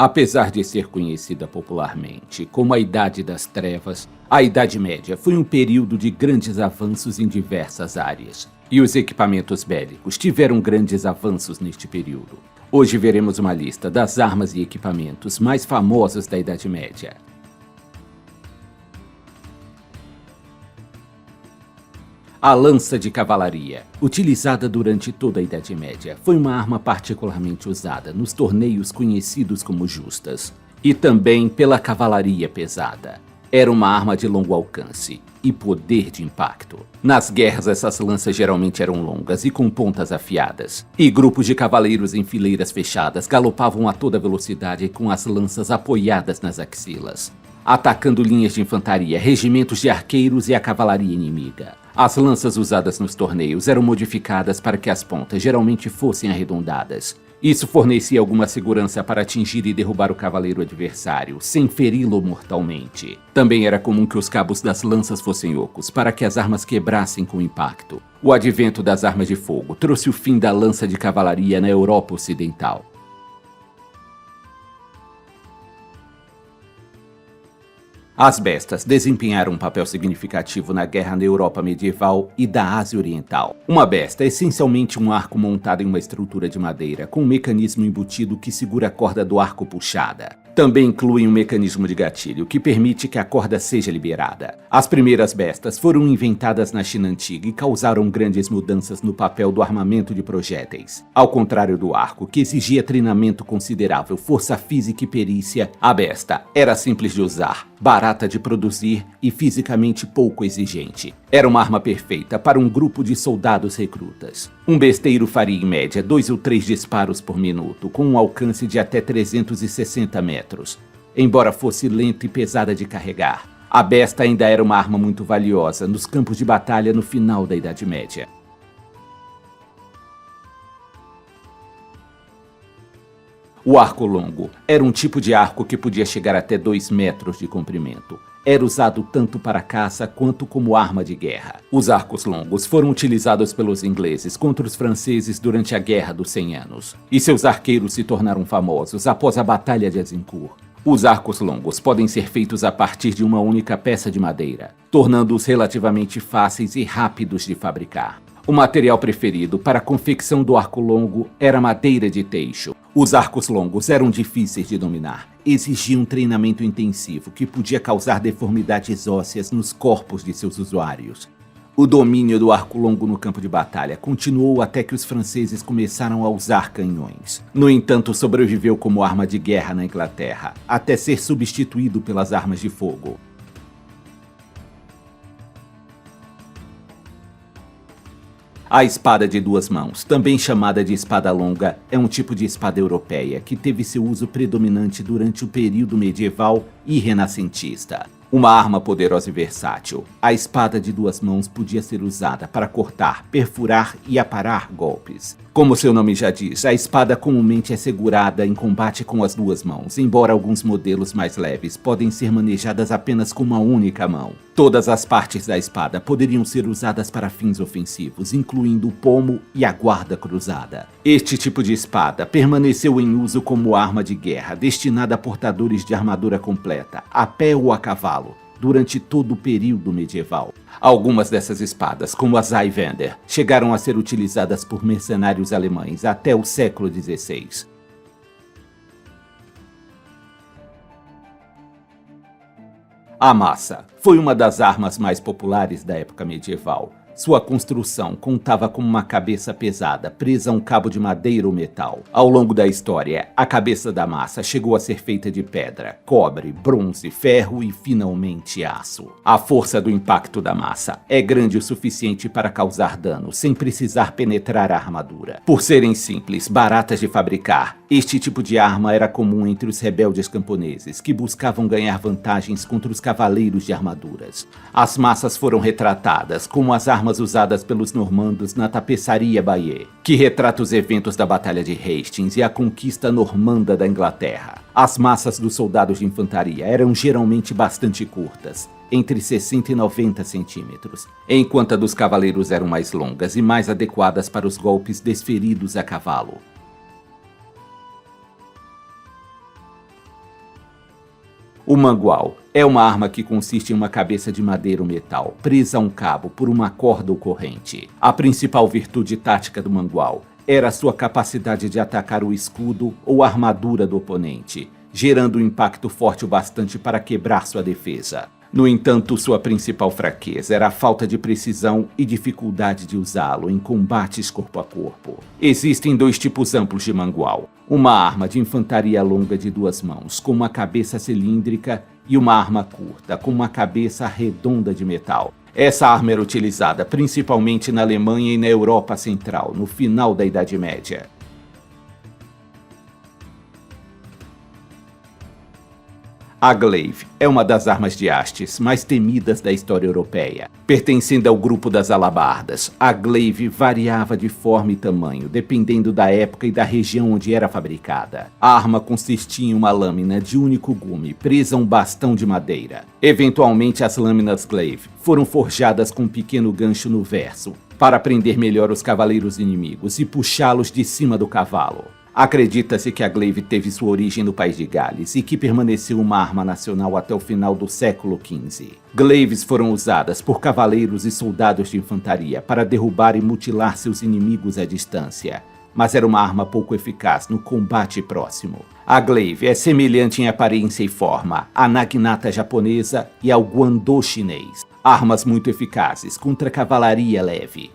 Apesar de ser conhecida popularmente como a Idade das Trevas, a Idade Média foi um período de grandes avanços em diversas áreas, e os equipamentos bélicos tiveram grandes avanços neste período. Hoje veremos uma lista das armas e equipamentos mais famosos da Idade Média. A lança de cavalaria, utilizada durante toda a Idade Média, foi uma arma particularmente usada nos torneios conhecidos como justas, e também pela cavalaria pesada. Era uma arma de longo alcance e poder de impacto. Nas guerras, essas lanças geralmente eram longas e com pontas afiadas, e grupos de cavaleiros em fileiras fechadas galopavam a toda velocidade com as lanças apoiadas nas axilas, atacando linhas de infantaria, regimentos de arqueiros e a cavalaria inimiga. As lanças usadas nos torneios eram modificadas para que as pontas geralmente fossem arredondadas. Isso fornecia alguma segurança para atingir e derrubar o cavaleiro adversário, sem feri-lo mortalmente. Também era comum que os cabos das lanças fossem ocos, para que as armas quebrassem com o impacto. O advento das armas de fogo trouxe o fim da lança de cavalaria na Europa Ocidental. As bestas desempenharam um papel significativo na guerra na Europa medieval e da Ásia Oriental. Uma besta é essencialmente um arco montado em uma estrutura de madeira, com um mecanismo embutido que segura a corda do arco puxada. Também inclui um mecanismo de gatilho que permite que a corda seja liberada. As primeiras bestas foram inventadas na China antiga e causaram grandes mudanças no papel do armamento de projéteis. Ao contrário do arco, que exigia treinamento considerável, força física e perícia, a besta era simples de usar, barata de produzir e fisicamente pouco exigente. Era uma arma perfeita para um grupo de soldados recrutas. Um besteiro faria em média 2 ou 3 disparos por minuto, com um alcance de até 360 metros. Embora fosse lenta e pesada de carregar, a besta ainda era uma arma muito valiosa nos campos de batalha no final da Idade Média. O arco longo era um tipo de arco que podia chegar até 2 metros de comprimento. Era usado tanto para caça quanto como arma de guerra. Os arcos longos foram utilizados pelos ingleses contra os franceses durante a Guerra dos 100 Anos, e seus arqueiros se tornaram famosos após a Batalha de Azincourt. Os arcos longos podem ser feitos a partir de uma única peça de madeira, tornando-os relativamente fáceis e rápidos de fabricar. O material preferido para a confecção do arco longo era madeira de teixo. Os arcos longos eram difíceis de dominar, exigiam um treinamento intensivo que podia causar deformidades ósseas nos corpos de seus usuários. O domínio do arco longo no campo de batalha continuou até que os franceses começaram a usar canhões. No entanto, sobreviveu como arma de guerra na Inglaterra, até ser substituído pelas armas de fogo. A espada de 2 mãos, também chamada de espada longa, é um tipo de espada europeia que teve seu uso predominante durante o período medieval e renascentista. Uma arma poderosa e versátil, a espada de 2 mãos podia ser usada para cortar, perfurar e aparar golpes. Como seu nome já diz, a espada comumente é segurada em combate com as 2 mãos, embora alguns modelos mais leves podem ser manejadas apenas com uma única mão. Todas as partes da espada poderiam ser usadas para fins ofensivos, incluindo o pomo e a guarda cruzada. Este tipo de espada permaneceu em uso como arma de guerra, destinada a portadores de armadura completa, a pé ou a cavalo, durante todo o período medieval. Algumas dessas espadas, como a Zweiwander, chegaram a ser utilizadas por mercenários alemães até o século XVI. A maça foi uma das armas mais populares da época medieval. Sua construção contava com uma cabeça pesada, presa a um cabo de madeira ou metal. Ao longo da história, a cabeça da maça chegou a ser feita de pedra, cobre, bronze, ferro e, finalmente, aço. A força do impacto da maça é grande o suficiente para causar dano, sem precisar penetrar a armadura. Por serem simples, baratas de fabricar, este tipo de arma era comum entre os rebeldes camponeses, que buscavam ganhar vantagens contra os cavaleiros de armaduras. As maças foram retratadas como as armas usadas pelos normandos na tapeçaria Bayeux, que retrata os eventos da Batalha de Hastings e a conquista normanda da Inglaterra. As maças dos soldados de infantaria eram geralmente bastante curtas, entre 60 e 90 centímetros, enquanto a dos cavaleiros eram mais longas e mais adequadas para os golpes desferidos a cavalo. O mangual é uma arma que consiste em uma cabeça de madeira ou metal, presa a um cabo por uma corda ou corrente. A principal virtude tática do mangual era a sua capacidade de atacar o escudo ou a armadura do oponente, gerando um impacto forte o bastante para quebrar sua defesa. No entanto, sua principal fraqueza era a falta de precisão e dificuldade de usá-lo em combates corpo a corpo. Existem dois tipos amplos de mangual: uma arma de infantaria longa de 2 mãos, com uma cabeça cilíndrica, e uma arma curta, com uma cabeça redonda de metal. Essa arma era utilizada principalmente na Alemanha e na Europa Central, no final da Idade Média. A glaive é uma das armas de hastes mais temidas da história europeia. Pertencendo ao grupo das alabardas, a glaive variava de forma e tamanho, dependendo da época e da região onde era fabricada. A arma consistia em uma lâmina de único gume, presa a um bastão de madeira. Eventualmente, as lâminas glaive foram forjadas com um pequeno gancho no verso, para prender melhor os cavaleiros inimigos e puxá-los de cima do cavalo. Acredita-se que a glaive teve sua origem no país de Gales e que permaneceu uma arma nacional até o final do século XV. Glaives foram usadas por cavaleiros e soldados de infantaria para derrubar e mutilar seus inimigos à distância, mas era uma arma pouco eficaz no combate próximo. A glaive é semelhante em aparência e forma à naginata japonesa e ao guandô chinês, armas muito eficazes contra a cavalaria leve.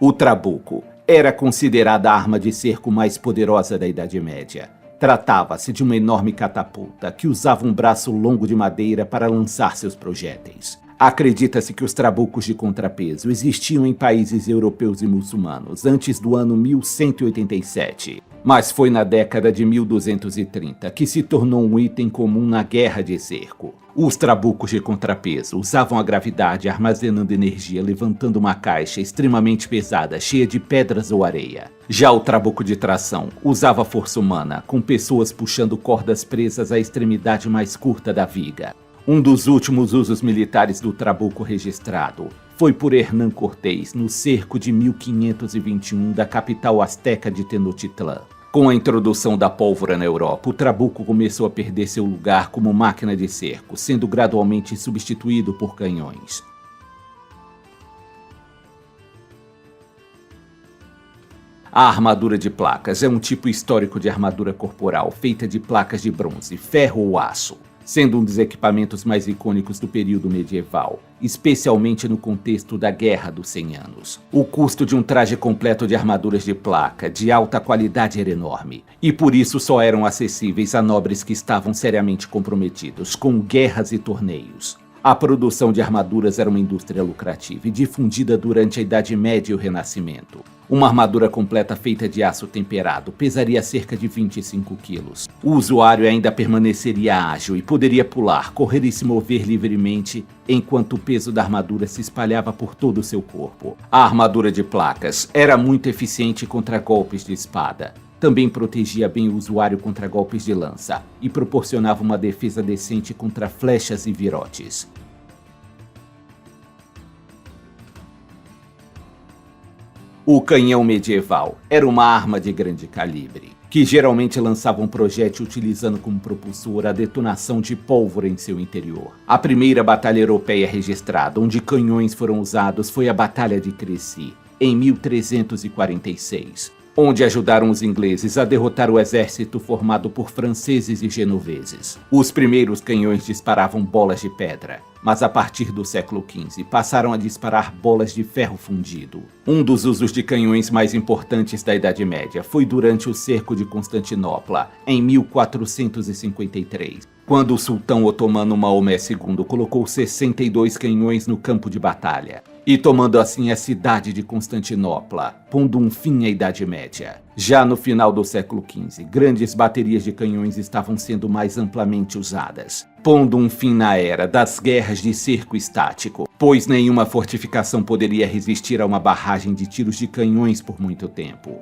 O trabuco era considerada a arma de cerco mais poderosa da Idade Média. Tratava-se de uma enorme catapulta que usava um braço longo de madeira para lançar seus projéteis. Acredita-se que os trabucos de contrapeso existiam em países europeus e muçulmanos antes do ano 1187, mas foi na década de 1230 que se tornou um item comum na guerra de cerco. Os trabucos de contrapeso usavam a gravidade armazenando energia levantando uma caixa extremamente pesada cheia de pedras ou areia. Já o trabuco de tração usava força humana, com pessoas puxando cordas presas à extremidade mais curta da viga. Um dos últimos usos militares do trabuco registrado foi por Hernán Cortés no cerco de 1521 da capital asteca de Tenochtitlán. Com a introdução da pólvora na Europa, o trabuco começou a perder seu lugar como máquina de cerco, sendo gradualmente substituído por canhões. A armadura de placas é um tipo histórico de armadura corporal feita de placas de bronze, ferro ou aço, sendo um dos equipamentos mais icônicos do período medieval, especialmente no contexto da Guerra dos 100 Anos. O custo de um traje completo de armaduras de placa de alta qualidade era enorme, e por isso só eram acessíveis a nobres que estavam seriamente comprometidos com guerras e torneios. A produção de armaduras era uma indústria lucrativa e difundida durante a Idade Média e o Renascimento. Uma armadura completa feita de aço temperado pesaria cerca de 25 quilos. O usuário ainda permaneceria ágil e poderia pular, correr e se mover livremente, enquanto o peso da armadura se espalhava por todo o seu corpo. A armadura de placas era muito eficiente contra golpes de espada. Também protegia bem o usuário contra golpes de lança e proporcionava uma defesa decente contra flechas e virotes. O canhão medieval era uma arma de grande calibre, que geralmente lançava um projétil utilizando como propulsor a detonação de pólvora em seu interior. A primeira batalha europeia registrada onde canhões foram usados foi a Batalha de Crécy, em 1346. Onde ajudaram os ingleses a derrotar o exército formado por franceses e genoveses. Os primeiros canhões disparavam bolas de pedra, mas a partir do século XV passaram a disparar bolas de ferro fundido. Um dos usos de canhões mais importantes da Idade Média foi durante o cerco de Constantinopla, em 1453, quando o sultão otomano Maomé II colocou 62 canhões no campo de batalha, e tomando assim a cidade de Constantinopla, pondo um fim à Idade Média. Já no final do século XV, grandes baterias de canhões estavam sendo mais amplamente usadas, pondo um fim na era das guerras de cerco estático, pois nenhuma fortificação poderia resistir a uma barragem de tiros de canhões por muito tempo.